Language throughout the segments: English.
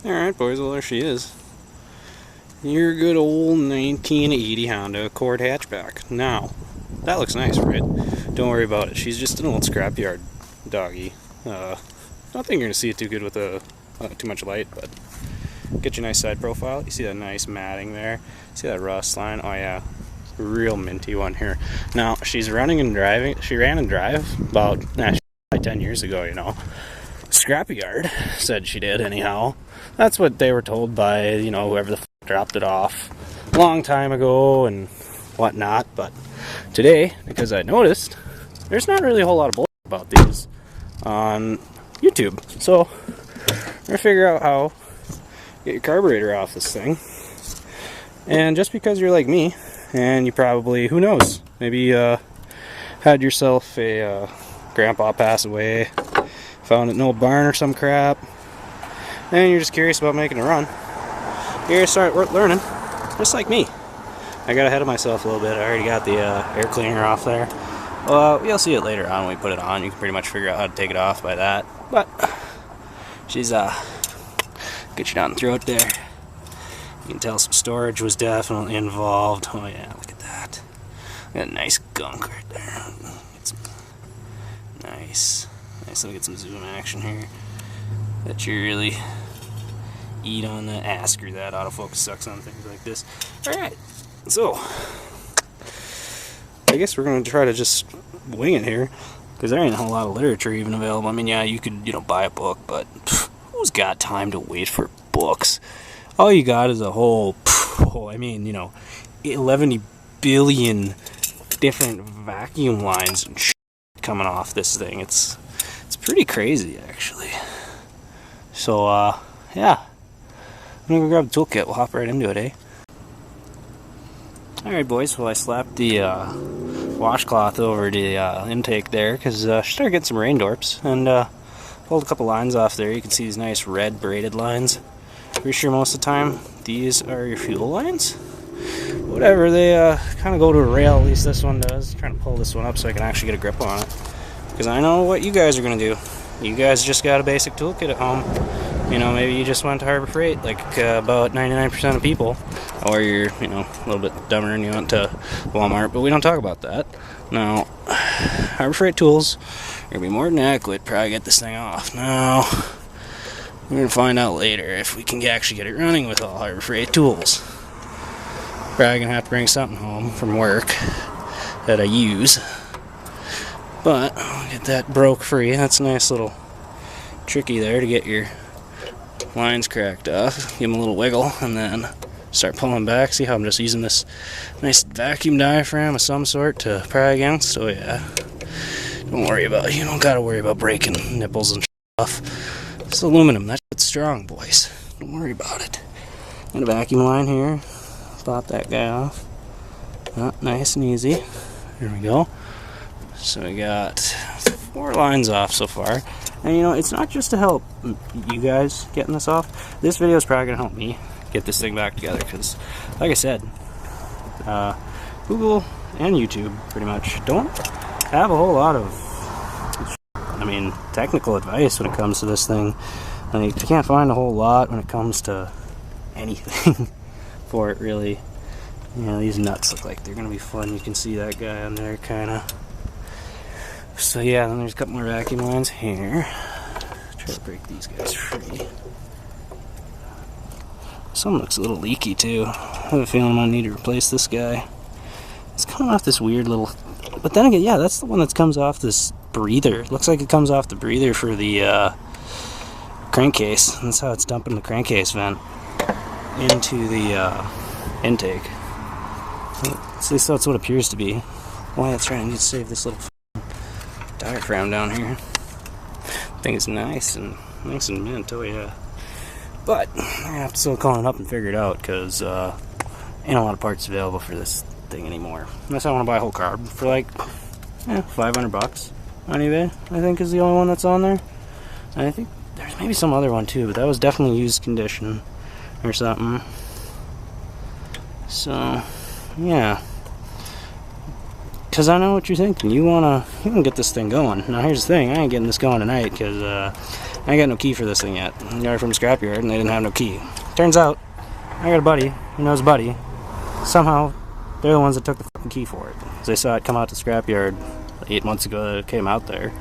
Alright boys, well there she is. Your good old 1980 Honda Accord hatchback. Now, that looks nice, right? Don't worry about it. She's just an old scrapyard doggy. I don't think you're going to see it too good with too much light, but get your nice side profile. You see that nice matting there? See that rust line? Oh yeah, real minty one here. Now, she's running and driving. She ran and drive about 10 years ago, you know. Scrapyard said she did, anyhow. That's what they were told by, you know, whoever the dropped it off a long time ago and whatnot. But today, because I noticed, there's not really a whole lot of bullshit about these on YouTube. So, we're gonna figure out how to get your carburetor off this thing. And just because you're like me, and you probably, who knows, maybe had yourself a grandpa pass away, found it in an old barn or some crap, and you're just curious about making a run. You're gonna start learning, just like me. I got ahead of myself a little bit. I already got the air cleaner off there. Well, you'll see it later on when we put it on. You can pretty much figure out how to take it off by that. But she's get you down the throat there. You can tell some storage was definitely involved. Oh yeah, look at that. Got a nice gunk right there. Nice. Nice, let me get some zoom action here. That you really eat on that. Screw that, autofocus sucks on things like this. Alright, so I guess we're going to try to just wing it here, because there ain't a whole lot of literature even available. I mean, yeah, you could, you know, buy a book, but who's got time to wait for books? All you got is a whole, I mean, you know, 11 billion different vacuum lines and shit coming off this thing. It's pretty crazy, actually. So, yeah. I'm gonna go grab the toolkit. We'll hop right into it, eh? Alright, boys. Well, I slapped the washcloth over the intake there because she started getting some raindorps, and pulled a couple lines off there. You can see these nice red braided lines. Pretty sure most of the time these are your fuel lines. Whatever, they kind of go to a rail. At least this one does. I'm trying to pull this one up so I can actually get a grip on it, because I know what you guys are gonna do. You guys just got a basic toolkit at home. You know, maybe you just went to Harbor Freight, like about 99% of people, or you're, you know, a little bit dumber and you went to Walmart, but we don't talk about that. Now, Harbor Freight tools are going to be more than adequate to probably get this thing off. Now, we're going to find out later if we can actually get it running with all Harbor Freight tools. Probably going to have to bring something home from work that I use. But, I'll get that broke free. That's a nice little tricky there to get your lines cracked off. Give them a little wiggle and then start pulling back. See how I'm just using this nice vacuum diaphragm of some sort to pry against. So yeah, don't worry about it. You don't gotta worry about breaking nipples and stuff. It's aluminum. That shit's strong, boys. Don't worry about it. Got a vacuum line here. Pop that guy off. Nice and easy. There we go. So we got 4 lines off so far. And you know, it's not just to help you guys getting this off. This video is probably going to help me get this thing back together, because, like I said, Google and YouTube pretty much don't have a whole lot of, I mean, technical advice when it comes to this thing. Like, you can't find a whole lot when it comes to anything for it, really. You know, these nuts look like they're going to be fun. You can see that guy on there, kind of. So yeah, then there's a couple more vacuum lines here. Try to break these guys free. Some looks a little leaky too. I have a feeling I need to replace this guy. It's coming off this weird little... But then again, yeah, that's the one that comes off this breather. It looks like it comes off the breather for the crankcase. That's how it's dumping the crankcase vent into the intake. At least that's what it appears to be. Well, that's right, I need to save this little diaphragm down here. I think it's nice and mint, oh yeah. But I have to still call it up and figure it out, because ain't a lot of parts available for this thing anymore. Unless I want to buy a whole carb for like $500 on eBay, I think is the only one that's on there. And I think there's maybe some other one too, but that was definitely used condition or something. So yeah, because I know what you're thinking. You wanna get this thing going. Now here's the thing, I ain't getting this going tonight, because I ain't got no key for this thing yet. I got it from a scrapyard and they didn't have no key. Turns out, I got a buddy who knows a buddy. Somehow, they're the ones that took the fucking key for it. They saw it come out to the scrapyard 8 months ago that it came out there.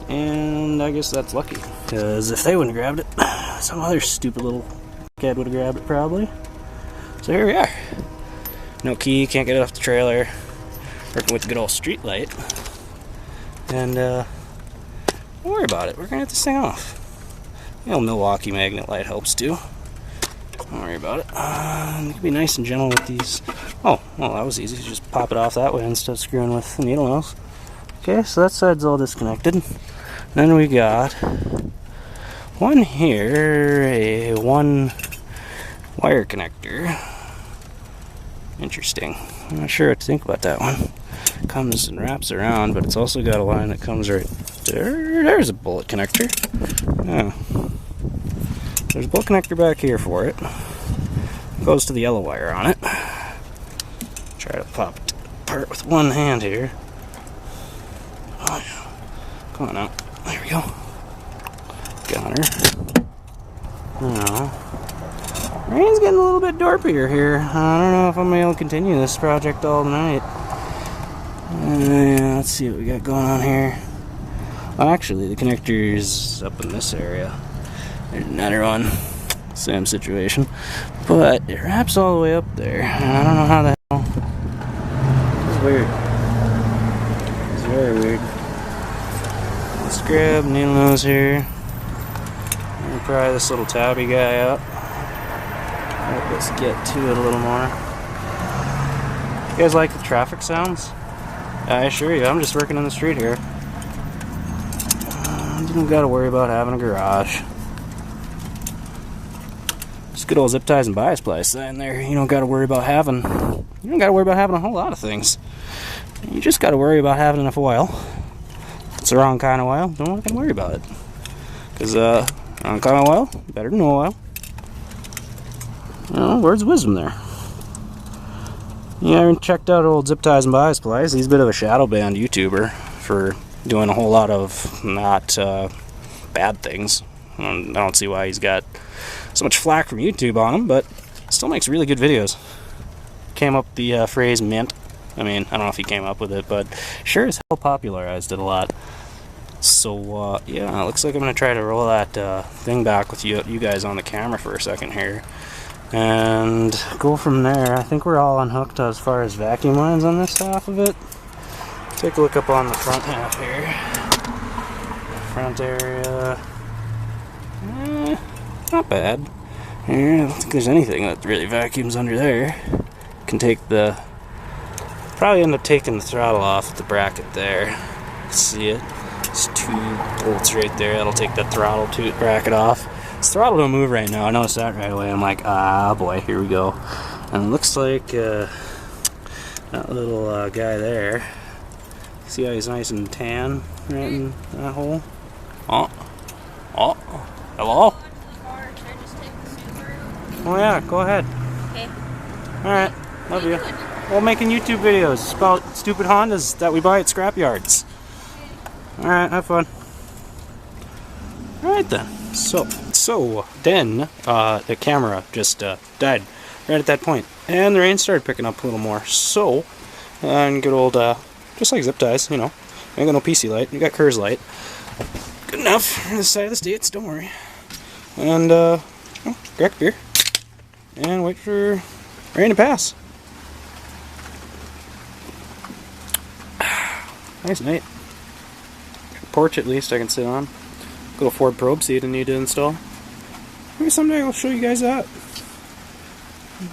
And I guess that's lucky. Because if they wouldn't have grabbed it, some other stupid little kid would have grabbed it probably. So here we are. No key, can't get it off the trailer. Working with the good old street light. And don't worry about it, we're gonna get this thing off. The old Milwaukee magnet light helps too. Don't worry about it. You can be nice and gentle with these. Oh, well, that was easy. Just pop it off that way instead of screwing with the needle nose. Okay, so that side's all disconnected. Then we got one here, a one wire connector. Interesting. I'm not sure what to think about that one. Comes and wraps around, but it's also got a line that comes right there. There's a bullet connector. Oh. There's a bullet connector back here for it. Goes to the yellow wire on it. Try to pop it apart with one hand here. Oh yeah. Come on out. There we go. Got her. Now, rain's getting a little bit dorpier here. I don't know if I'm able to continue this project all night. Yeah, let's see what we got going on here. Well, actually, the connector's up in this area. There's another one. Same situation. But it wraps all the way up there. And I don't know how the hell. It's weird. It's very weird. Let's grab needle nose here. And pry this little tabby guy up. Help us get to it a little more. You guys like the traffic sounds? I assure you, I'm just working in the street here. You don't gotta worry about having a garage. Just good old zip ties and bias ply sign there. You don't gotta worry about having. You don't gotta worry about having a whole lot of things. You just gotta worry about having enough oil. If it's the wrong kind of oil, don't gotta worry about it. Because wrong kind of oil, better than no oil. You know, words of wisdom there. Yeah, I checked out old Zip Ties and Bias Plies. He's a bit of a shadow banned YouTuber for doing a whole lot of not bad things. I don't see why he's got so much flack from YouTube on him, but still makes really good videos. Came up with the phrase mint. I mean, I don't know if he came up with it, but sure as hell popularized it a lot. So, yeah, it looks like I'm going to try to roll that thing back with you guys on the camera for a second here. And go from there. I think we're all unhooked as far as vacuum lines on this half of it. Take a look up on the front half here. Front area. Not bad. I don't think there's anything that really vacuums under there. Can take the... Probably end up taking the throttle off at the bracket there. You can see it. There's two bolts right there. That'll take the throttle bracket off. This throttle don't move right now. I noticed that right away. I'm like, ah, boy, here we go. And it looks like that little guy there. See how he's nice and tan right in that hole? Oh, hello? Oh yeah, go ahead. Okay. Alright, love you. We're making YouTube videos about stupid Hondas that we buy at scrapyards. Alright, have fun. Alright then. So then the camera just died right at that point, and the rain started picking up a little more. So, and good old, just like zip ties, you know, I ain't got no PC light, you got Kerr's light. Good enough for this side of the states, don't worry. And grab a beer and wait for rain to pass. Nice night. Porch at least I can sit on. Little Ford probe seat I need to install. Maybe someday I'll show you guys that.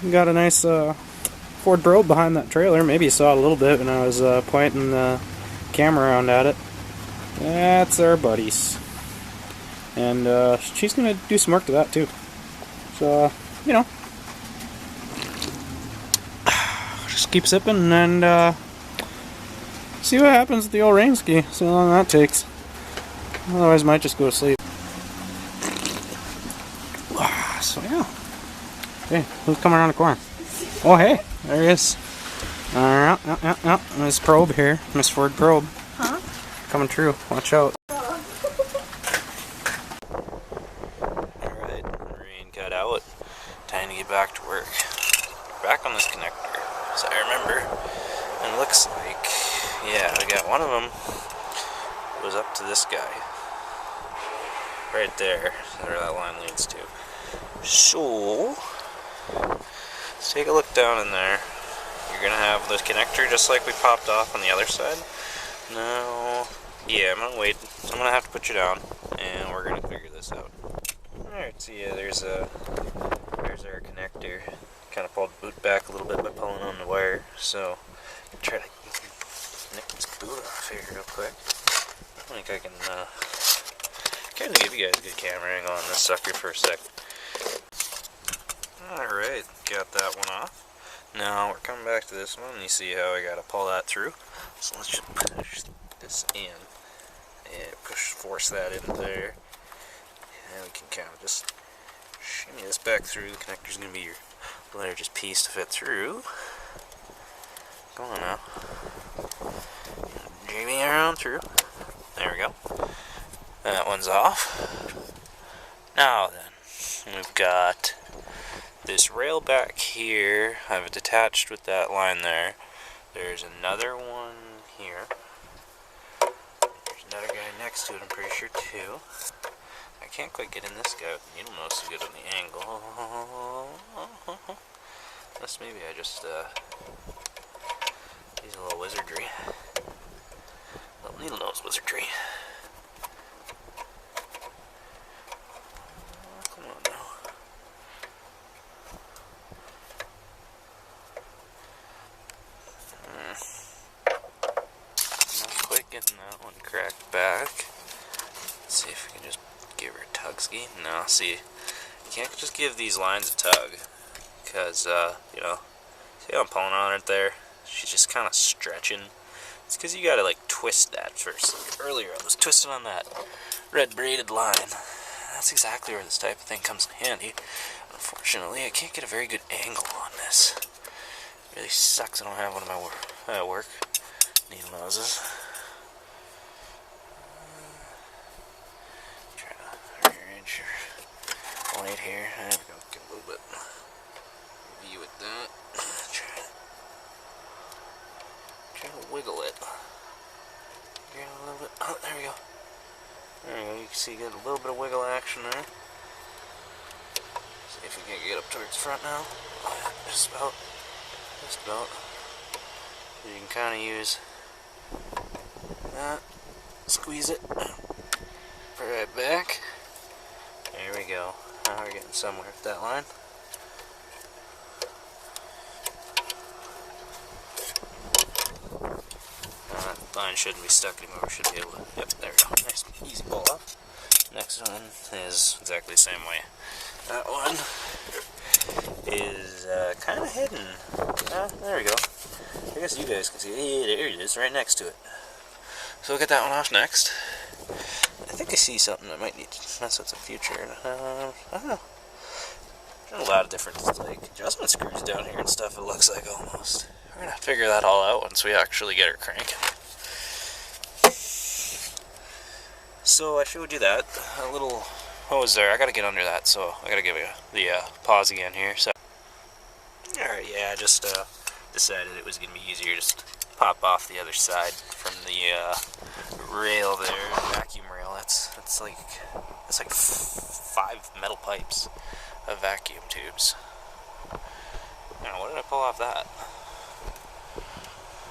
We got a nice Ford probe behind that trailer. Maybe you saw it a little bit when I was pointing the camera around at it. That's our buddies. And she's going to do some work to that too. So, you know. Just keep sipping and see what happens with the old rain ski. See how long that takes. Otherwise, I might just go to sleep. So, yeah. Hey, who's coming around the corner? Oh, hey, there he is. Miss Probe here. Miss Ford Probe. Huh? Coming through. Watch out. cut out. Time to get back to work. Back on this connector, so I remember, and it looks like, yeah, I got one of them was up to this guy. Right there, where that line leads to. So, let's take a look down in there. You're going to have the connector just like we popped off on the other side. Now, yeah, I'm going to wait. I'm going to have to put you down, and we're going to figure this out. Alright, so yeah, there's our connector. Kind of pulled the boot back a little bit by pulling on the wire, so I'm try to nick this boot off here real quick. I think I can kind of give you guys a good camera angle on this sucker for a sec. Alright, got that one off. Now we're coming back to this one, and you see how I gotta pull that through. So let's just push this in. Yeah, force that in there. And we can kind of just shimmy this back through. The connector's gonna be your largest piece to fit through. Come on now. Jimmy around through. There we go. That one's off. Now then, we've got this rail back here. I have it detached with that line there. There's another one here. There's another guy next to it, I'm pretty sure, too. I can't quite get in this guy with the needle nose so good on the angle. Unless maybe I just use a little wizardry. A little needle nose wizardry. Come on now. Not quite getting that one cracked back. Let's see if we can just give her a tug ski. No, see, you can't just give these lines a tug, because, you know, see how I'm pulling on it there? She's just kind of stretching. It's because you gotta, like, twist that first. Like earlier, I was twisting on that red braided line. That's exactly where this type of thing comes in handy. Unfortunately, I can't get a very good angle on this. It really sucks I don't have one of my work needle noses. Try to rearrange your blade here. There we go. Get a little bit view with that. Try to wiggle it. Get a little bit. Oh, there we go. There we go. You can see you get a little bit of wiggle action there. See if we can get up towards the front now. Oh, yeah, just about. Just about. You can kind of use that. Squeeze it. Put it right back. There we go. Now we're getting somewhere with that line. That line shouldn't be stuck anymore. We should be able to. Yep, there we go. Nice, easy pull off. Next one is exactly the same way. That one is kind of hidden. There we go. I guess you guys can see it. Hey, there it is, right next to it. So we'll get that one off next. I think I see something that might need to mess with the future. I don't know. There's a lot of different like adjustment screws down here and stuff, it looks like almost. We're going to figure that all out once we actually get her cranking. So I showed you that. A little hose there. I got to get under that, so I got to give you the pause again here. So, alright, yeah, I just decided it was going to be easier just to pop off the other side from the rail there, vacuum rail. That's like 5 metal pipes of vacuum tubes. Now, what did I pull off that?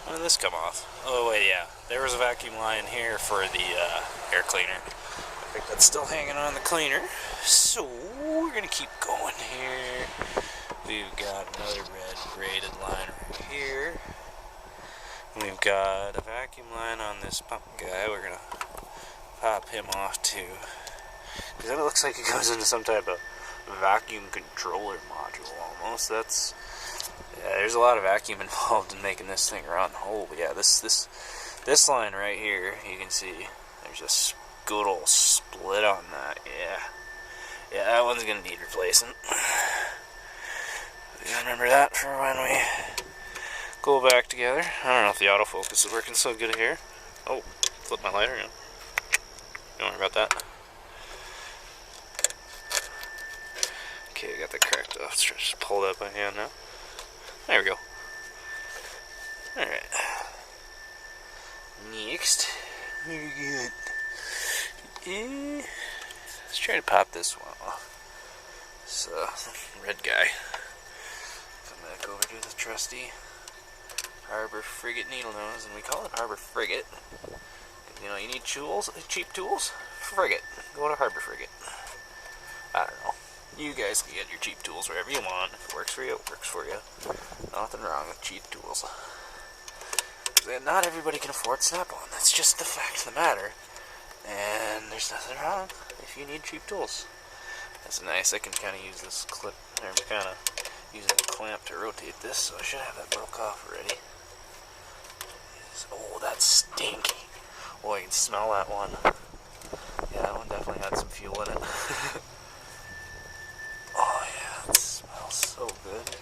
When did this come off? Oh wait, yeah, there was a vacuum line here for the air cleaner. I think that's still hanging on the cleaner. So we're gonna keep going here. We've got another red braided line right here. We've got a vacuum line on this pump guy. We're gonna pop him off too, because then it looks like it goes into some type of vacuum controller module almost. That's, yeah, there's a lot of vacuum involved in making this thing run. Oh yeah, this line right here, you can see there's a good old split on that. Yeah, that one's gonna need replacing. Remember that for when we go back together. I don't know if the autofocus is working so good here. Oh, flip my lighter in. Don't worry about that. got that cracked off. Let's just pull that by hand now. There we go. Alright. Next. Very good. Let's try to pop this one off. This red guy. Come back over to the trusty Harbor Frigate needle nose, and we call it Harbor Frigate. You know, you need tools, cheap tools? Frigate. Go to Harbor Frigate. I don't know. You guys can get your cheap tools wherever you want. If it works for you, it works for you. Nothing wrong with cheap tools. Not everybody can afford Snap-on. That's just the fact of the matter. And there's nothing wrong if you need cheap tools. That's nice. I can kind of use this clip, or kind of use a clamp to rotate this, so I should have that broke off already. Oh, that's stinky. Oh, I can smell that one. Yeah, that one definitely had some fuel in it. Oh yeah, it smells so good.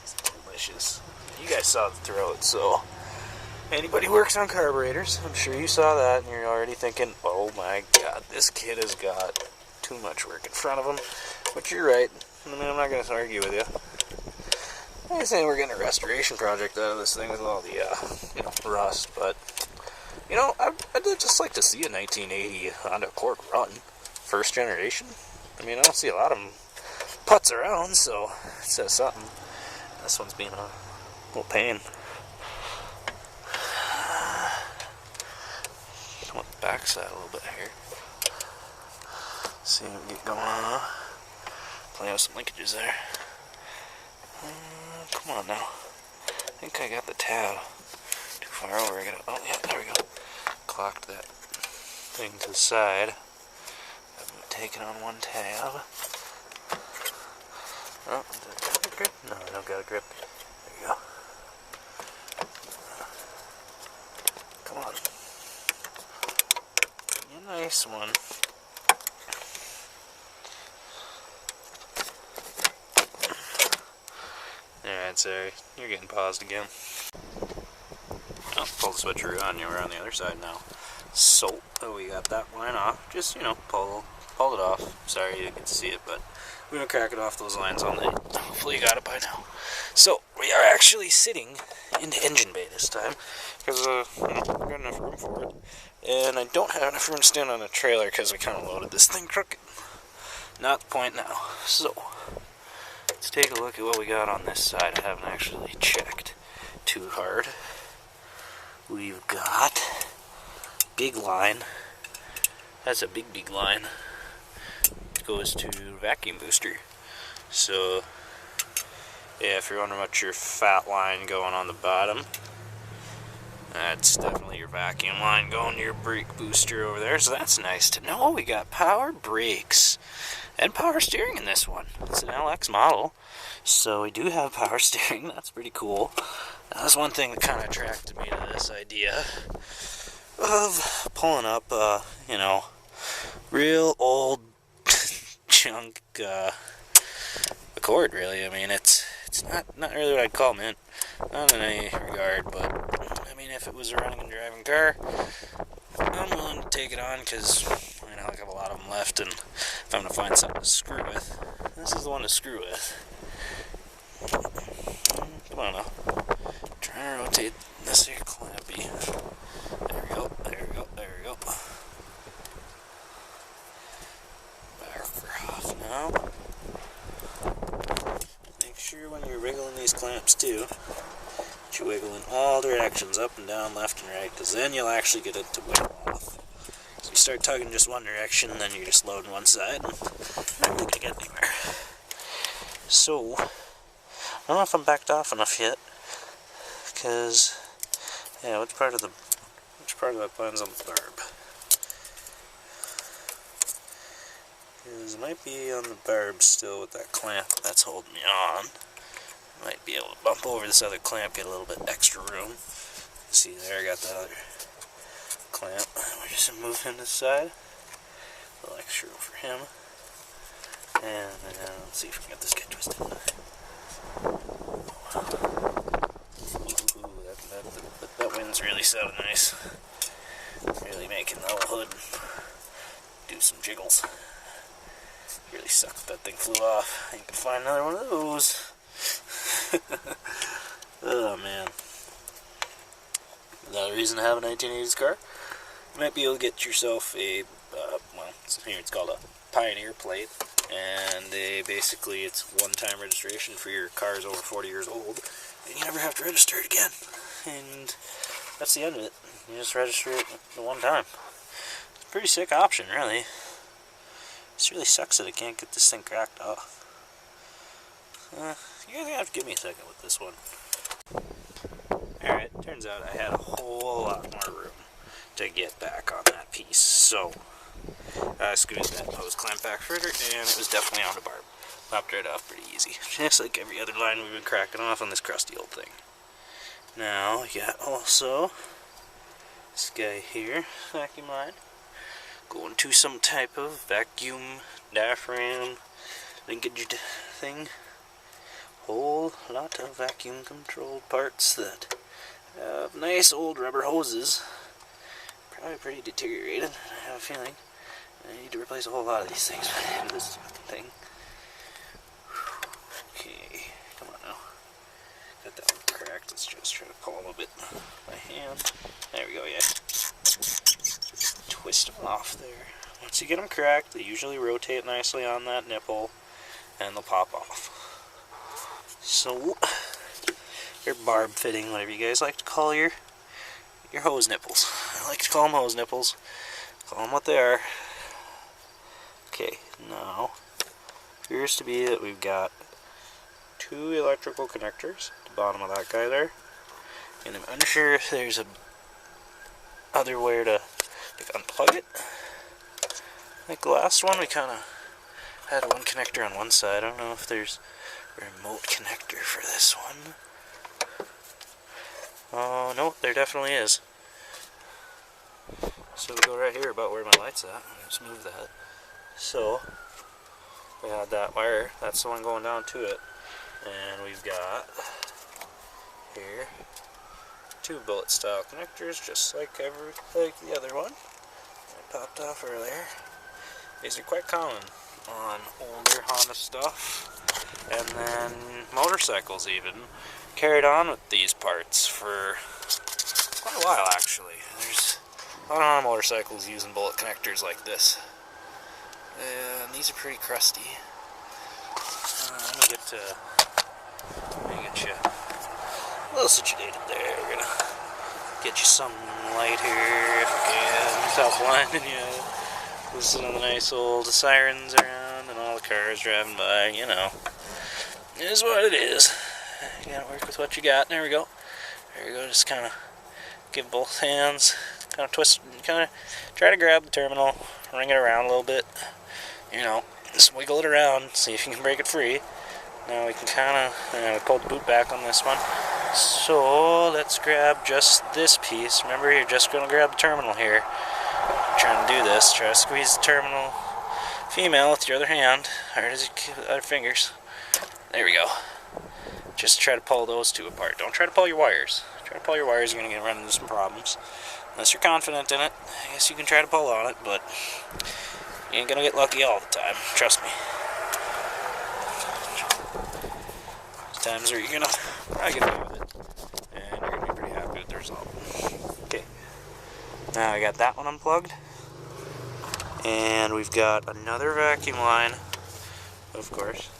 It's delicious. You guys saw the throat, so anybody who works on carburetors, I'm sure you saw that, and you're already thinking, oh my god, this kid has got too much work in front of him. But you're right. I mean, I'm not going to argue with you. I'm not saying we're getting a restoration project out of this thing with all the, rust, but, I'd just like to see a 1980 Honda Accord run. First generation. I mean, I don't see a lot of them putts around, so it says something. This one's being a little pain. Come on the backside a little bit here. See what we get going on. Playing with some linkages there. Come on now. I think I got the tab too far over. Oh yeah, there we go. Clocked that thing to the side. I've taken on one tab. Oh, does it got a grip? No, I don't got a grip. There you go. Come on. A nice one. Alright, sorry. You're getting paused again. Oh, pull the switcheroo on you. We're on the other side now. So, we got that line off. Just, pulled it off. Sorry you didn't get to see it, but we're going to crack it off those lines all night. Hopefully you got it by now. So, we are actually sitting in the engine bay this time, because, we've got enough room for it. And I don't have enough room to stand on a trailer, because we kind of loaded this thing crooked. Not the point now. So, let's take a look at what we got on this side. I haven't actually checked too hard. We've got big line. That's a big line. It goes to vacuum booster. So, yeah, if you're wondering about your fat line going on the bottom, that's definitely your vacuum line going to your brake booster over there. So that's nice to know. We got power brakes and power steering in this one. It's an LX model, so we do have power steering. That's pretty cool. That's one thing that kind of attracted me to this idea of pulling up, real old junk Accord, really. I mean, it's not really what I'd call mint, not in any regard, but I mean, if it was a running and driving car, I'm willing to take it on, because I have a lot of them left, and if I'm going to find something to screw with, this is the one to screw with. Come on now. Trying to rotate this here clampy. There we go, there we go, there we go. Back for off now. Make sure when you're wiggling these clamps too, that you wiggle in all directions, up and down, left and right, because then you'll actually get it to wiggle off. So you start tugging just one direction, and then you're just loading one side, and you're not going to get anywhere. So, I don't know if I'm backed off enough yet, because, yeah, which part of that lands on the barb? Because it might be on the barb still with that clamp that's holding me on. Might be able to bump over this other clamp, get a little bit extra room. See there, I got that other clamp. We're just going to move him to the side. A little extra room for him. And then let's see if we can get this guy twisted. Ooh, that wind's really sounding nice. Really making the whole hood do some jiggles. Really sucks that thing flew off. I can find another one of those. Oh man. Another reason to have a 1980s car. You might be able to get yourself a, well, here it's called a Pioneer plate. And basically it's one-time registration for your cars over 40 years old. And you never have to register it again. And that's the end of it. You just register it the one time. It's a pretty sick option, really. It really sucks that I can't get this thing cracked off. You're gonna have to give me a second with this one. Alright, turns out I had a whole lot more room to get back on that piece. So, I squeezed that hose clamp back further, and it was definitely on the barb. Popped right off pretty easy. Just like every other line we've been cracking off on this crusty old thing. Now, we got also this guy here, vacuum line, going to some type of vacuum diaphragm linkage thing. Whole lot of vacuum controlled parts that have nice old rubber hoses. Probably pretty deteriorated, I have a feeling. I need to replace a whole lot of these things by the end of this fucking thing. Okay, come on now. Got that one cracked. Let's just try to pull a little bit by hand. There we go, yeah. Twist them off there. Once you get them cracked, they usually rotate nicely on that nipple and they'll pop off. So, your barb fitting, whatever you guys like to call your hose nipples. I like to call them hose nipples. Call them what they are. Okay, now, appears to be that we've got 2 electrical connectors at the bottom of that guy there. And I'm unsure if there's a other way to unplug it. Like the last one, we kind of had one connector on one side. I don't know if there's a remote connector for this one. Oh, no, there definitely is. So we go right here about where my light's at. Let's move that. So, we had that wire. That's the one going down to it. And we've got here 2 bullet style connectors, just like the other one I popped off earlier. These are quite common on older Honda stuff, and then motorcycles even carried on with these parts for quite a while actually. There's a lot of Honda motorcycles using bullet connectors like this, and these are pretty crusty. Let me get you a little situated there. We're gonna get you some light here if we can. Top blinding you. Listen to the nice old sirens around and all the cars driving by, you know. It is what it is. You gotta work with what you got. There we go. There we go. Just kind of give both hands, kind of twist, kind of try to grab the terminal, ring it around a little bit. You know, just wiggle it around, see if you can break it free. Now we can kind of, we pulled the boot back on this one. So let's grab just this piece. Remember, you're just going to grab the terminal here. Trying to do this, try to squeeze the terminal female with your other hand, hard as your other fingers. There we go. Just try to pull those 2 apart. Don't try to pull your wires. Try to pull your wires, you're going to run into some problems. Unless you're confident in it, I guess you can try to pull on it, but you ain't going to get lucky all the time. Trust me. There's times where you're going to probably get away with it, and you're going to be pretty happy with the result. Okay. Now I got that one unplugged, and we've got another vacuum line, of course,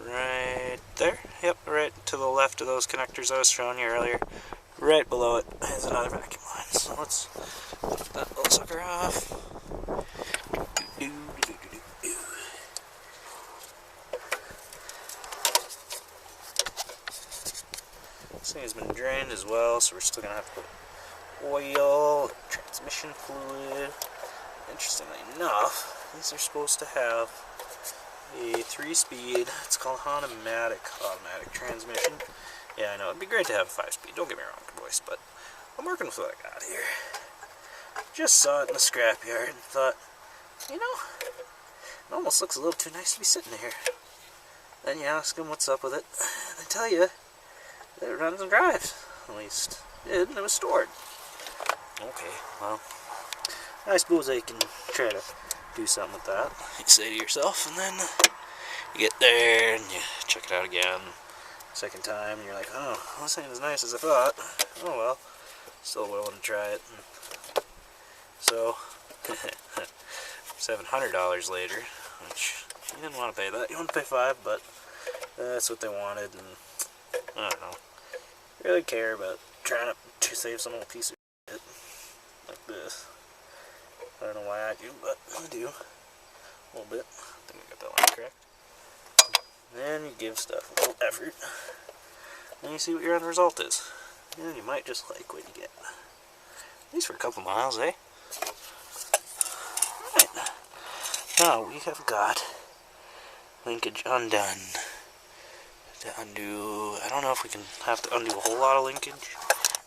right there. Yep, right to the left of those connectors I was showing you earlier. Right below it is another vacuum line. So let's put that little sucker off. This thing has been drained as well, so we're still going to have to put oil, transmission fluid. Interestingly enough, these are supposed to have a 3-speed, it's called automatic transmission. Yeah, I know, it'd be great to have a 5-speed, don't get me wrong, boys, but I'm working with what I got here. Just saw it in the scrapyard and thought, you know, it almost looks a little too nice to be sitting here. Then you ask them what's up with it, and they tell you that it runs and drives. At least it did, and it was stored. Okay, well, I suppose I can try to do something with that, you say to yourself, and then you get there and you check it out again. Second time, and you're like, oh, this ain't as nice as I thought. Oh well, still willing to try it. So, $700 later, which you didn't want to pay that. You want to pay $5, but that's what they wanted, and I don't know. I really care about trying to save some little piece of shit like this. I don't know why I do, but I do. A little bit. I think I got that line correct. Then you give stuff a little effort. Then you see what your end result is. And you might just like what you get. At least for a couple miles, eh? Alright. Now we have got linkage undone. To undo, I don't know if we can have to undo a whole lot of linkage.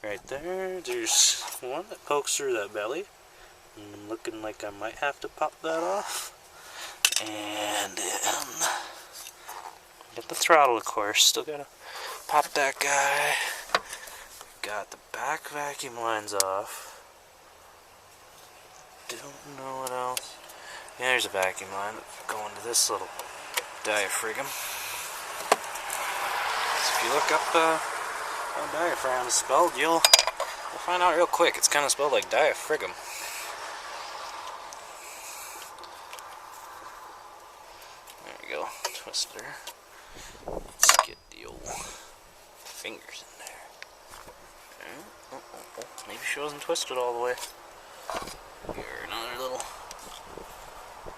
Right there, there's one that pokes through that belly. And looking like I might have to pop that off. And then get the throttle, of course. Still gotta pop that guy. Got the back vacuum lines off. Don't know what else. Yeah, there's a vacuum line going to this little diaphragm. So if you look up how diaphragm is spelled, you'll find out real quick. It's kind of spelled like diaphragm. There we go, twister. Let's get the old fingers in there. Maybe she wasn't twisted all the way. Here, another little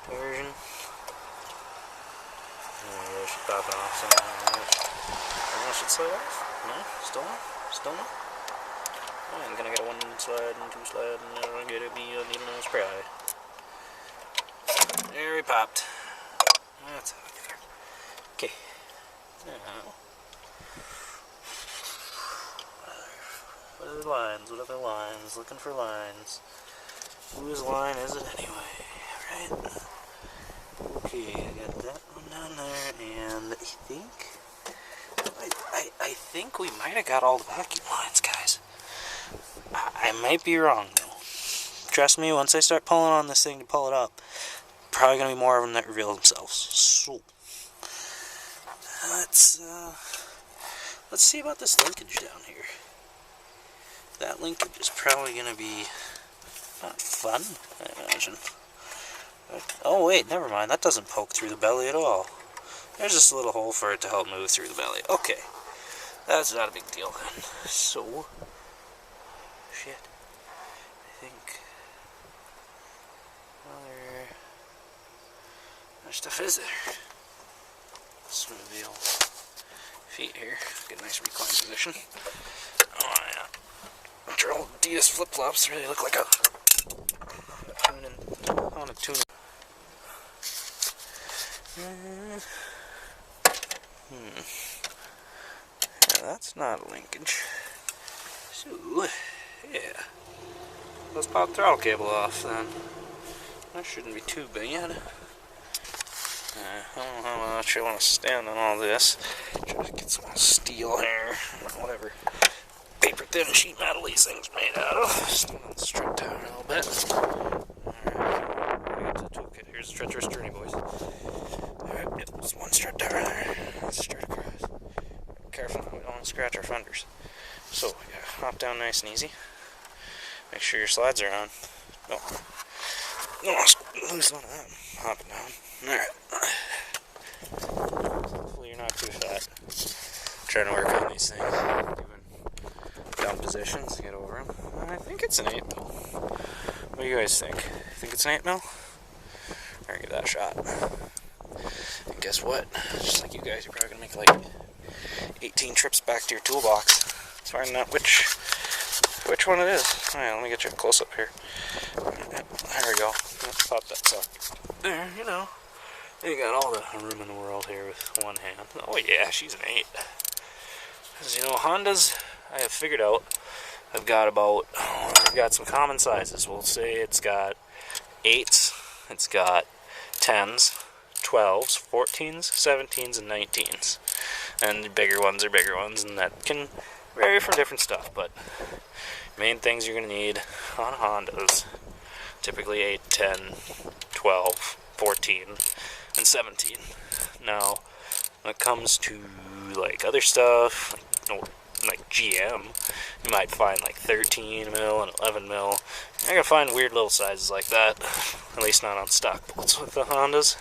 version. Yeah, she's popping off somehow. I should slide off? No? Still no? Still no? I'm gonna get a 1 slide and 2 slide, and I'm gonna get a B on the nose pry. There we popped. That's how I get there. Okay. Now, what other lines? What other lines? Looking for lines. Whose line is it anyway? Right? Okay, I got that one down there, and I think we might have got all the vacuum lines, guys. I might be wrong, though. Trust me, once I start pulling on this thing to pull it up, probably going to be more of them that reveal themselves. So, let's see about this linkage down here. That linkage is probably going to be not fun, I imagine. But, oh wait, never mind. That doesn't poke through the belly at all. There's just a little hole for it to help move through the belly. Okay, that's not a big deal then. So, shit. I think other stuff is there. Smooth the old feet here. Get a nice recline position. Oh yeah. Your old Adidas flip-flops really look like a tuning. I want to tune it. Yeah, that's not a linkage. So, yeah. Let's pop the throttle cable off then. That shouldn't be too bad. I don't know how much I want to stand on all this. Try to get some steel here, or whatever paper thin sheet metal these things made out of. Stand on the strut tower a little bit. Alright, get to the toolkit. Here's the treacherous journey, boys. Alright, yep, there's one strut tower there. Let's strut across. Careful, we don't want to scratch our fenders. So, yeah, hop down nice and easy. Make sure your slides are on. No, lose one of them. Hop it down. Alright. Hopefully you're not too fat. Trying to work on these things. Doing dumb positions to get over them. I think it's an 8 mil. What do you guys think? Think it's an 8 mil? Or give that a shot. And guess what? Just like you guys, you're probably going to make like 18 trips back to your toolbox to find out which one it is. Alright, let me get you a close up here. There we go. Let's pop that sucker. There, you know. You got all the room in the world here with one hand. Oh yeah, she's an 8. Because, you know, Hondas, I have figured out, I've got some common sizes. We'll say it's got 8s, it's got 10s, 12s, 14s, 17s, and 19s. And the bigger ones are bigger ones, and that can vary from different stuff, but main things you're going to need on Hondas, typically 8, 10, 12, 17. Now, when it comes to like other stuff, like GM, you might find like 13 mil and 11 mil. You're gonna find weird little sizes like that, at least not on stock bolts with the Hondas.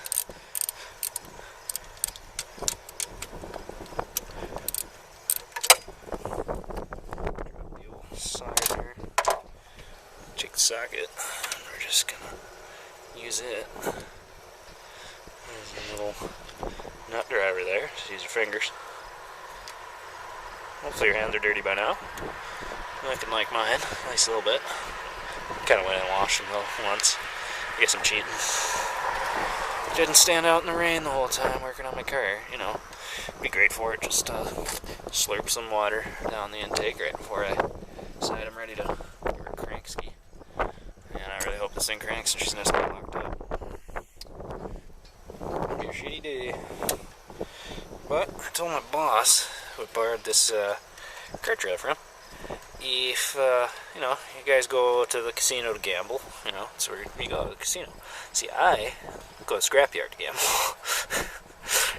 The old side here. Take the socket. We're just gonna use it. There's a little nut driver there. Just use your fingers. Hopefully your hands are dirty by now. Looking like mine, at least a little bit. Kind of went and washed them though once. I guess I'm cheating. Didn't stand out in the rain the whole time working on my car, you know. Be great for it, just slurp some water down the intake right before I decide I'm ready to give her a crank ski. And I really hope this thing cranks and she's not locked up. It'll be a shitty day. But I told my boss who borrowed this car trailer from, if you know, you guys go to the casino to gamble, you know, that's where you go to the casino. See, I go to the scrapyard to gamble.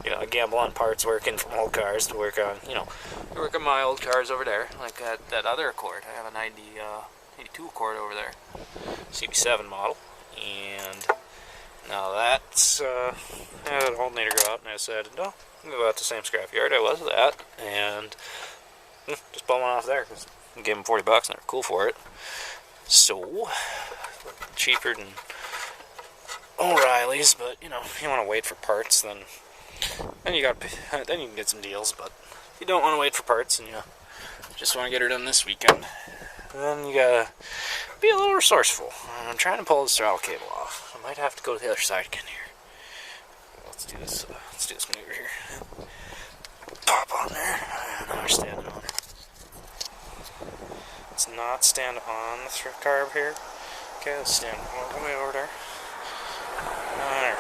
You know, I gamble on parts working from old cars to work on, you know, to work on my old cars over there, like that other Accord. I have a 82 Accord over there, CB7 model, and now that's I had an alternator go out, and I decided, no, I'm gonna go out to the same scrapyard I was at, and just bought one off there, because I gave them $40 and they're cool for it. So, cheaper than O'Reilly's, but you know, if you want to wait for parts, then you can get some deals. But if you don't want to wait for parts and you just want to get her done this weekend, then you gotta be a little resourceful. I'm trying to pull this throttle cable off. I might have to go to the other side again here. Let's do this maneuver here. Pop on there. Now we're standing on it. Let's not stand on the carb here. Okay, let's stand all the way over there. There.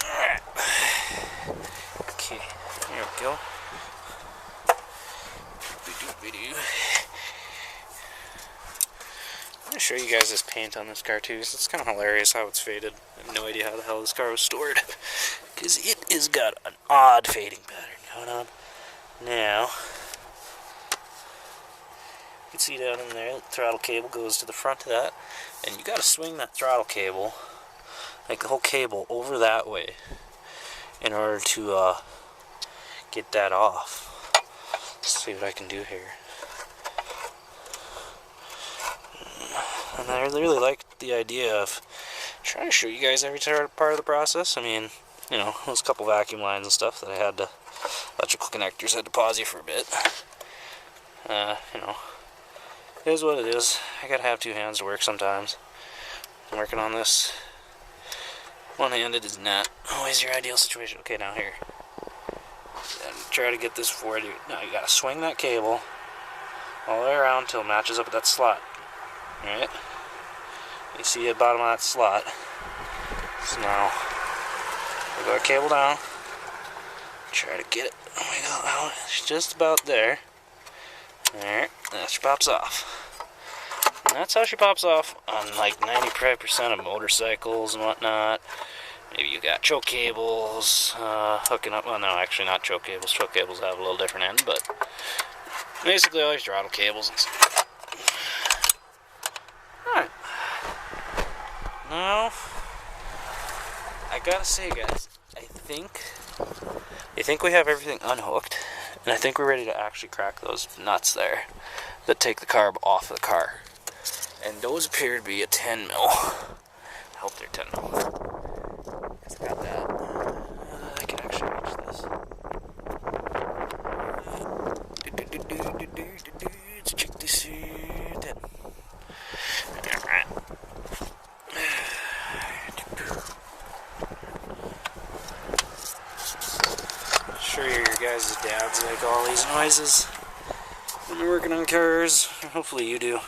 Alright. Okay, here we go. I'm going to show you guys this paint on this car too, because it's kind of hilarious how it's faded. I have no idea how the hell this car was stored, because it has got an odd fading pattern going on. Now, you can see down in there, the throttle cable goes to the front of that, and you got to swing that throttle cable, like the whole cable, over that way in order to get that off. Let's see what I can do here. And I really like the idea of trying to show you guys every part of the process. I mean, you know, those couple vacuum lines and stuff that I had to, electrical connectors, had to pause you for a bit. You know, it is what it is. I gotta have two hands to work sometimes. I'm working on this. One-handed is not always your ideal situation. Okay, now here. And try to get this forward. Now you gotta swing that cable all the way around until it matches up with that slot. Alright? You see the bottom of that slot. So now, we'll go our cable down. Try to get it. Oh my god, it's just about there. Alright, and she pops off. And that's how she pops off on like 95% of motorcycles and whatnot. Maybe you got choke cables hooking up. Well, no, actually not choke cables. Choke cables have a little different end, but basically all these throttle cables and stuff. Alright. Now, I gotta say, guys, I think we have everything unhooked, and I think we're ready to actually crack those nuts there that take the carb off of the car. And those appear to be a 10 mil. I hope they're 10 mil. Because I got that. I can actually reach this. Let's check this here. 10. Alright. Sure your guys' dads like all these noises when you're working on cars. Hopefully you do.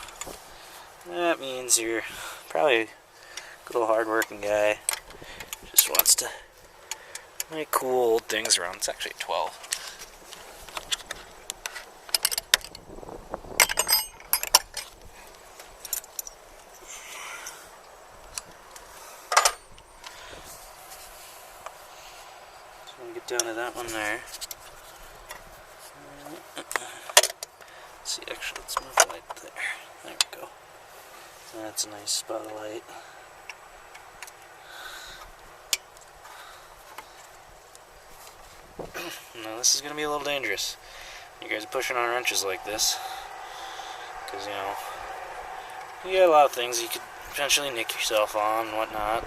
That means you're probably a good little hard-working guy. Just wants to make cool old things around. It's actually 12. down to that one there. Let's see, actually, let's move the light there. There we go. That's a nice spot of light. Now this is going to be a little dangerous. You guys are pushing on wrenches like this. Because, you know, you got a lot of things you could potentially nick yourself on and whatnot.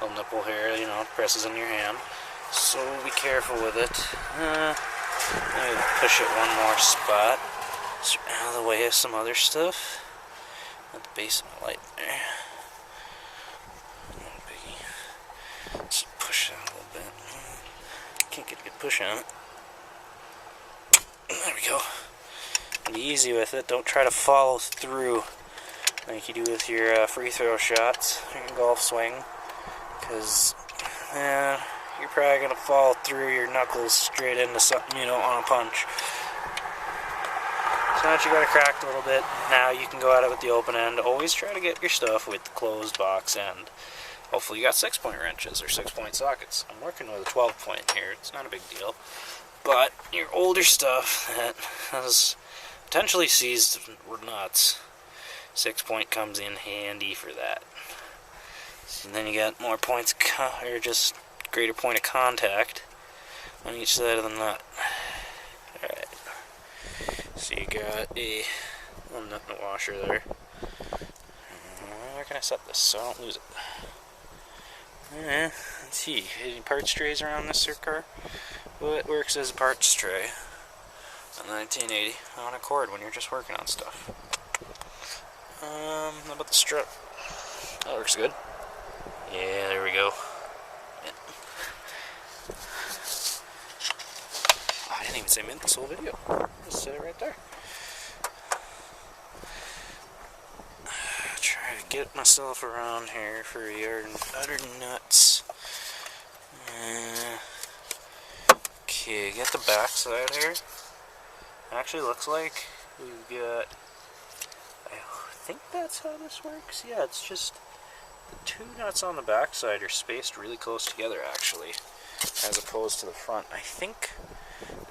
Little nipple hair, you know, presses in your hand. So be careful with it. Let me push it one more spot. So out of the way of some other stuff. At the base of my light there. No biggie. Just push it out a little bit. Can't get a good push on it. There we go. Be easy with it. Don't try to follow through like you do with your free throw shots or your golf swing. Because, you're probably going to fall through your knuckles straight into something you don't want to punch. So now that you got it cracked a little bit, now you can go at it with the open end. Always try to get your stuff with the closed box end. Hopefully you got 6-point wrenches or 6-point sockets. I'm working with a 12-point here. It's not a big deal. But your older stuff that has potentially seized nuts, 6-point comes in handy for that. And then you got more points, or just greater point of contact on each side of the nut. Alright. So you got a little nut in the washer there. Where can I set this so I don't lose it? Let's see. Any parts trays around this car? Well, it works as a parts tray. A 1980 on a cord when you're just working on stuff. How about the strip? That works good. Yeah, there we go. Yeah. Oh, I didn't even say mint this whole video. Just set it right there. Try to get myself around here for your other nuts. Okay, get the back side here. Actually looks like we've got, I think that's how this works. Yeah, it's just the two nuts on the back side are spaced really close together actually, as opposed to the front. I think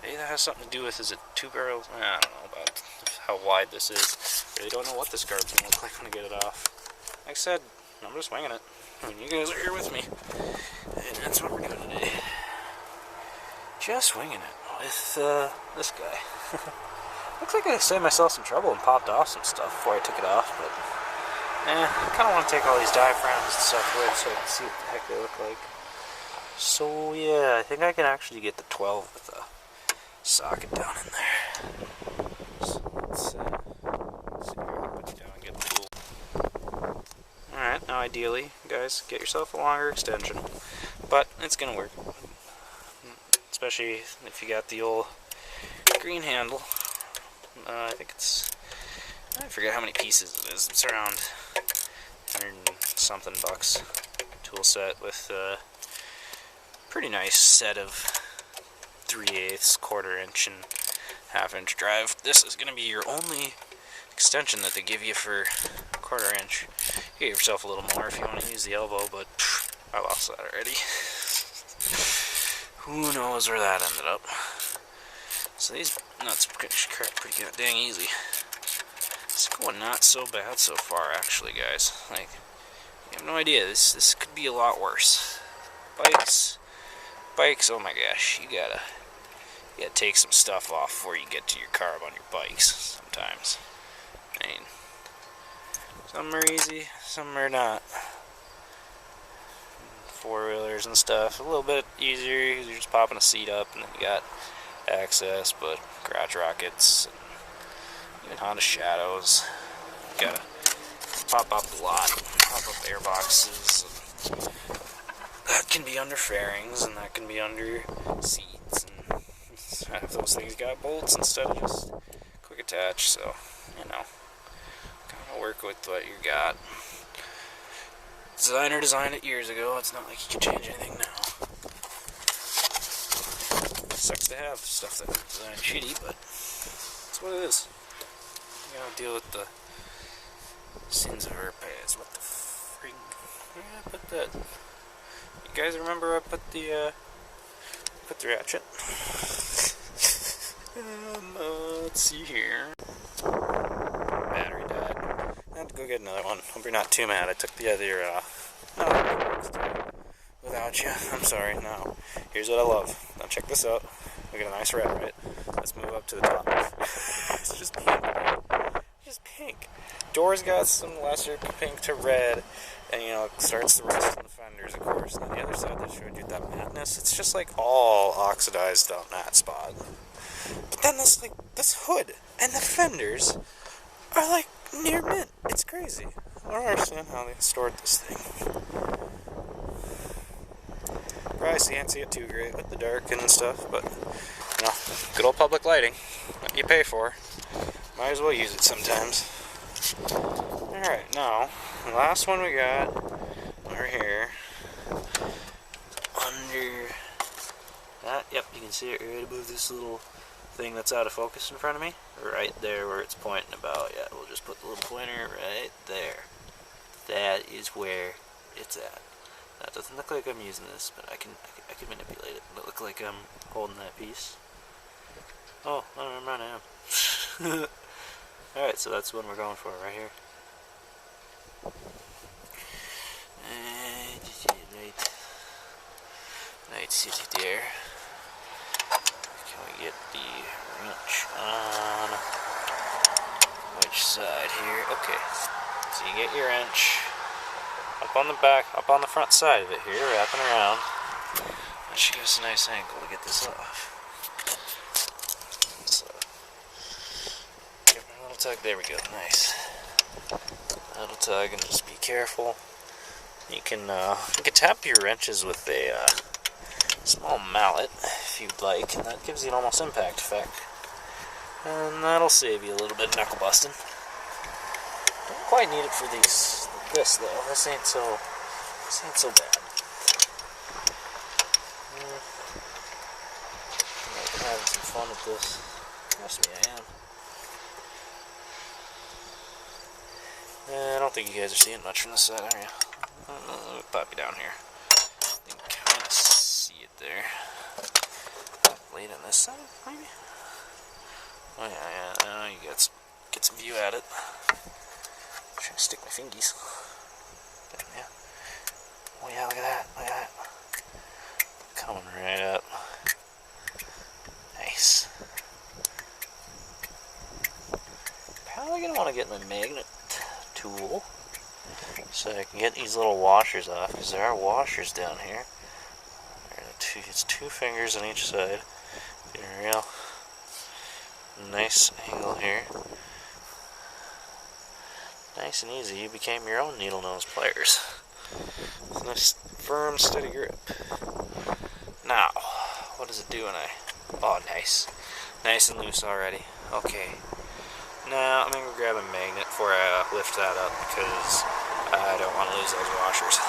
maybe that has something to do with, is it two barrels? I don't know about how wide this is. Really don't know what this carb's gonna look like when I get it off. Like I said, I'm just winging it. I mean, you guys are here with me, and that's what we're doing today. Just winging it with this guy. Looks like I saved myself some trouble and popped off some stuff before I took it off, but I kind of want to take all these diaphragms and stuff away so I can see what the heck they look like. So yeah, I think I can actually get the 12 with a socket down in there. So let's see if I can put you down and get the tool. Alright, now ideally, guys, get yourself a longer extension. But it's going to work. Especially if you got the old green handle. I think it's, I forget how many pieces it is. It's around 100 and something bucks. Tool set with a pretty nice set of 3/8, 1/4 inch and 1/2 inch drive. This is going to be your only extension that they give you for 1/4 inch. You give yourself a little more if you want to use the elbow, but I lost that already. Who knows where that ended up. So these nuts crack pretty dang easy. It's going not so bad so far, actually, guys. Like, you have no idea. This could be a lot worse. Bikes. Oh my gosh, you gotta take some stuff off before you get to your carb on your bikes. Sometimes. I mean, some are easy, some are not. 4-wheelers and stuff, a little bit easier because you're just popping a seat up and then you got access, but garage rockets and even Honda Shadows, you gotta pop up a lot, pop up air boxes. That can be under fairings and that can be under seats, and half those things got bolts instead of just quick attach, so you know, gotta work with what you got. Designer designed it years ago. It's not like you can change anything now. It sucks to have stuff that's designed shitty, but that's what it is. You gotta deal with the sins of our past. What the frig? Yeah, I put that. You guys remember I put the put the ratchet. Let's see here. Battery died. I have to go get another one. Hope you're not too mad. I took the other, without you. I'm sorry. No. Here's what I love. Now check this out. We got a nice red, right? Let's move up to the top. It's just pink. Just pink. Doors got some lesser pink to red, and you know, it starts the rust on the fenders, of course. And on the other side, they showed you that mattness. It's just like all oxidized on that spot. But then this hood and the fenders are like near mint. It's crazy. I don't understand how they stored this thing. Probably can't see it too great with the dark and stuff, but you know, good old public lighting. What you pay for. Might as well use it sometimes. Alright, now, the last one we got over here. Under that, yep, you can see it right above this little thing that's out of focus in front of me. Right there where it's pointing about. Yeah, we'll just put the little pointer right there. That is where it's at. That doesn't look like I'm using this, but I can manipulate it. It'll look like I'm holding that piece. Oh, never mind, I am. Alright, so that's the one we're going for right here. Right sit there. Can we get the wrench on which side here? Okay, so you get your wrench up on the back, up on the front side of it here, wrapping around. That should give us a nice angle to get this off. So, give it a little tug. There we go. Nice. A little tug, and just be careful. You can tap your wrenches with a small mallet if you'd like, and that gives you an almost impact effect. And that'll save you a little bit of knuckle busting. Don't quite need it for this though. This ain't so bad. I'm having some fun with this. Trust me, I am. I don't think you guys are seeing much from this side, are you? Let me pop you down here. You can kind of see it there. Late on this side, maybe? Oh yeah, you get some view at it. I'm trying to stick my fingies. Yeah. Oh yeah, look at that, look at that. Coming right up. Nice. Probably gonna want to get my magnet tool so I can get these little washers off, because there are washers down here. It's two fingers on each side. Get a real nice angle here. Nice and easy. You became your own needle nose pliers. It's a nice, firm, steady grip. Now, what does it do when I... Oh, nice. Nice and loose already. Okay. Now, I'm going to grab a magnet before I lift that up, because I don't want to lose those washers.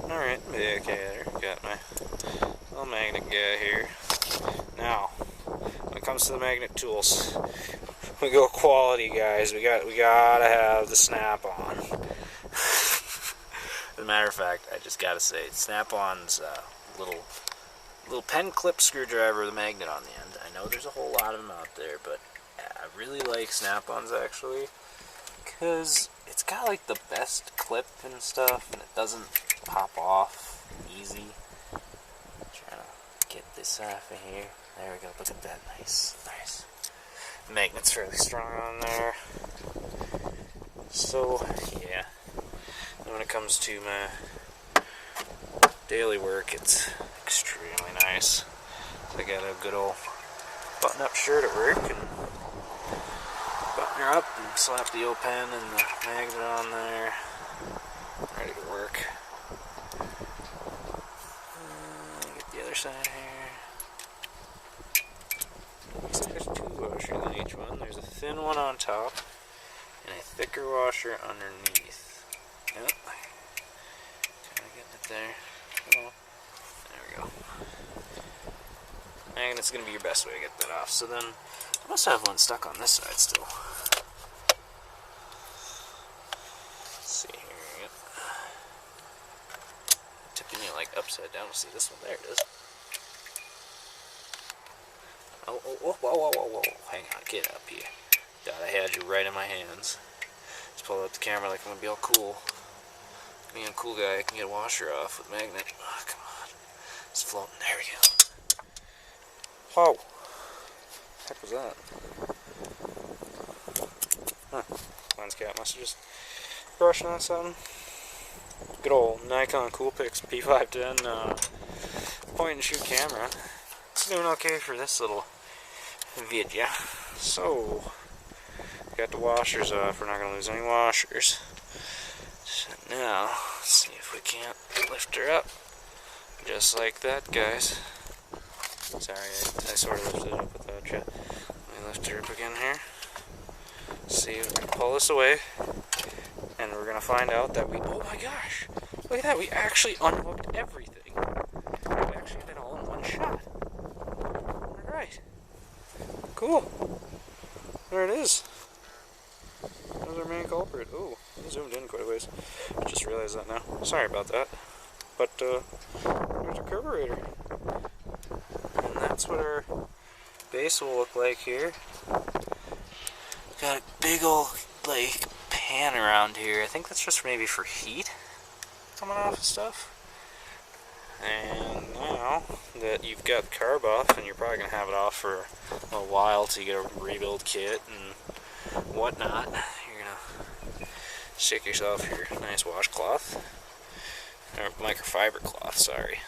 Alright, back at her. Got my little magnet guy here. Now, when it comes to the magnet tools, we go quality, guys. We gotta have the Snap-on. As a matter of fact, I just gotta say, Snap-on's little pen clip screwdriver with a magnet on the end. I know there's a whole lot of them out there, but I really like Snap-ons actually, because it's got like the best clip and stuff, and it doesn't pop off easy. Trying to get this off of here. There we go. Look at that. Nice. The magnet's fairly strong on there. So yeah. And when it comes to my daily work, it's extremely nice. So I got a good old button-up shirt at work, and button her up and slap the old pen and the magnet on there. Ready to work. Get the other side here. There's two washers in each one. There's a thin one on top and a thicker washer underneath. Yep. Kind of getting it there. Come on. There we go. And it's going to be your best way to get that off. So then, I must have one stuck on this side still. Let's see here. Yep. Tipping you like upside down to see this one. There it is. Oh, whoa, whoa, whoa, whoa. Hang on, get up here. God, I had you right in my hands. Just pull up the camera like I'm gonna be all cool. Being a cool guy, I can get a washer off with a magnet. Oh, come on. It's floating. There we go. Whoa. What the heck was that? Huh. Mine's cat must have just brushing on something. Good old Nikon Coolpix P510 point and shoot camera. It's doing okay for this little video. So, got the washers off. We're not going to lose any washers. So now, let's see if we can't lift her up. Just like that, guys. Sorry, I sort of lifted it up without you. Let me lift her up again here. See, we can pull this away. And we're going to find out that oh my gosh, look at that, we actually unhooked everything. We actually did it all in one shot. Alright. Cool. There it is. There's our main culprit. Oh, zoomed in quite a ways. I just realized that now. Sorry about that. But, there's a carburetor. And that's what our base will look like here. Got a big old, like, pan around here. I think that's just maybe for heat coming off of stuff. And now that you've got the carb off, and you're probably going to have it off for a while till you get a rebuild kit and whatnot, you're going to stick yourself your nice washcloth, or microfiber cloth, sorry,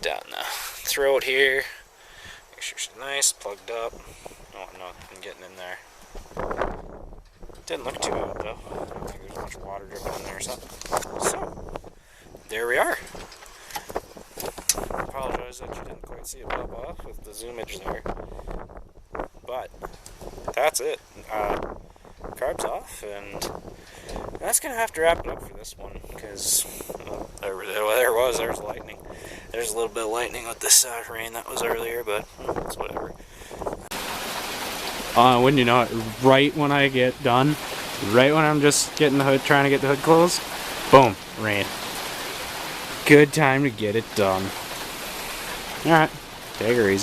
down the throat here. Make sure she's nice, plugged up. Oh, no, I'm getting in there. Didn't look too bad though. I don't think there's much water dripping in there or something. So, there we are. I apologize that you didn't quite see it pop off with the zoomage there. But, that's it. Carb's off, and that's going to have to wrap it up for this one, because well, there's lightning. There's a little bit of lightning with this rain that was earlier, but it's whatever. Wouldn't you know it, right when I get done, right when I'm just getting the hood, trying to get the hood closed, boom, rain. Good time to get it done. Alright, take her easy.